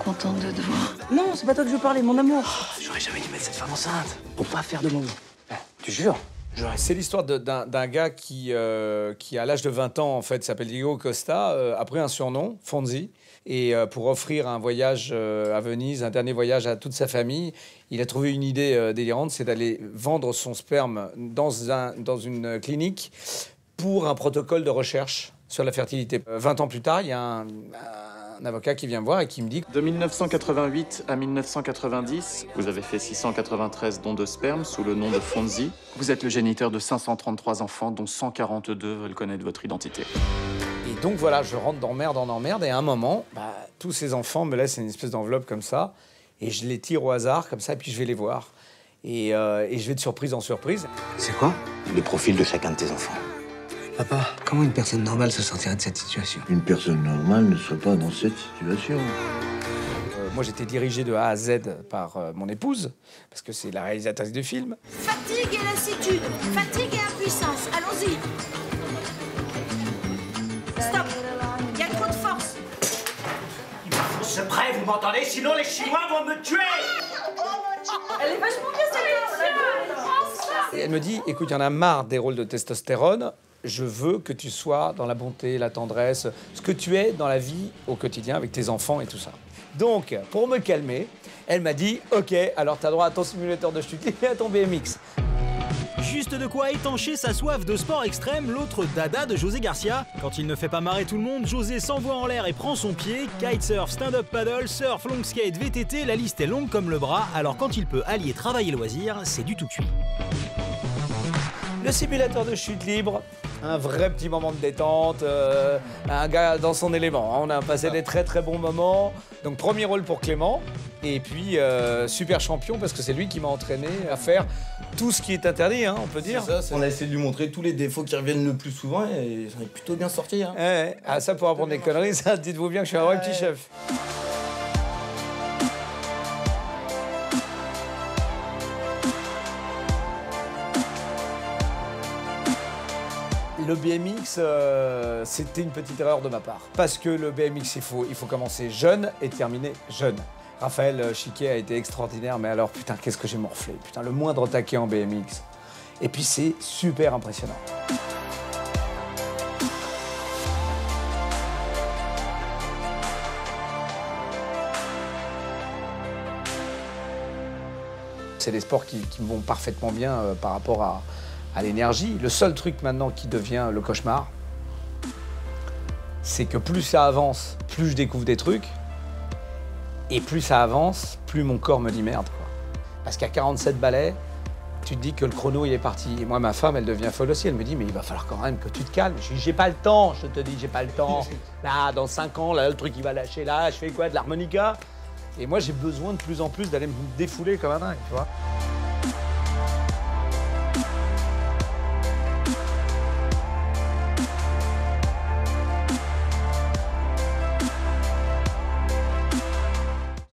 contente de te voir. Non, c'est pas toi que je veux parler, mon amour. J'aurais jamais dû mettre cette femme enceinte. Pour pas faire de moment. Tu jures? C'est l'histoire d'un gars qui, à l'âge de 20 ans, en fait, s'appelle Diego Costa, a pris un surnom, Fonzi, et pour offrir un voyage à Venise, un dernier voyage à toute sa famille, il a trouvé une idée délirante, c'est d'aller vendre son sperme dans une clinique pour un protocole de recherche sur la fertilité. 20 ans plus tard, il y a un avocat qui vient me voir et qui me dit... De 1988 à 1990, vous avez fait 693 dons de sperme sous le nom de Fonzi. Vous êtes le géniteur de 533 enfants, dont 142 veulent connaître votre identité. Et donc voilà, je rentre d'emmerde en emmerde, et à un moment, tous ces enfants me laissent une espèce d'enveloppe comme ça, et je les tire au hasard, comme ça, et puis je vais les voir. Et je vais de surprise en surprise. C'est quoi? Le profil de chacun de tes enfants. Papa, comment une personne normale se sortirait de cette situation? Une personne normale ne serait pas dans cette situation. Moi, j'étais dirigé de A à Z par mon épouse, parce que c'est la réalisatrice du film. Fatigue et lassitude, fatigue et impuissance, allons-y. Stop, il y a trop de force. C'est prêt, vous m'entendez? Sinon les Chinois vont me tuer! Elle est vachement bien cette Et elle me dit, écoute, il y en a marre des rôles de testostérone, je veux que tu sois dans la bonté, la tendresse, ce que tu es dans la vie au quotidien avec tes enfants et tout ça. Donc, pour me calmer, elle m'a dit, ok, alors t'as droit à ton simulateur de chute libre et à ton BMX. Juste de quoi étancher sa soif de sport extrême, l'autre dada de José Garcia. Quand il ne fait pas marrer tout le monde, José s'envoie en l'air et prend son pied. Kitesurf, stand-up paddle, surf, long skate, VTT, la liste est longue comme le bras. Alors quand il peut allier travail et loisir, c'est du tout cuit. Le simulateur de chute libre, un vrai petit moment de détente, un gars dans son élément. On a passé des très très bons moments. Donc premier rôle pour Clément, et puis super champion parce que c'est lui qui m'a entraîné à faire tout ce qui est interdit, hein, on peut dire. On a essayé de lui montrer tous les défauts qui reviennent le plus souvent et j'en ai plutôt bien sorti. Hein. Ça pour apprendre des conneries, ça, dites-vous bien que je suis un vrai petit chef. Le BMX, c'était une petite erreur de ma part. Parce que le BMX, il faut commencer jeune et terminer jeune. Raphaël Chiquet a été extraordinaire, mais alors, putain, qu'est-ce que j'ai morflé. Putain, le moindre taquet en BMX. Et puis, c'est super impressionnant. C'est des sports qui me vont parfaitement bien par rapport à l'énergie. Le seul truc maintenant qui devient le cauchemar, c'est que plus ça avance, plus je découvre des trucs. Et plus ça avance, plus mon corps me dit merde, quoi. Parce qu'à 47 balais, tu te dis que le chrono il est parti. Et moi, ma femme, elle devient folle aussi. Elle me dit, mais il va falloir quand même que tu te calmes. Je dis, j'ai pas le temps, je te dis, j'ai pas le temps. Là, dans 5 ans, là, le truc il va lâcher là, je fais quoi, de l'harmonica? Et moi, j'ai besoin de plus en plus d'aller me défouler comme un dingue, tu vois.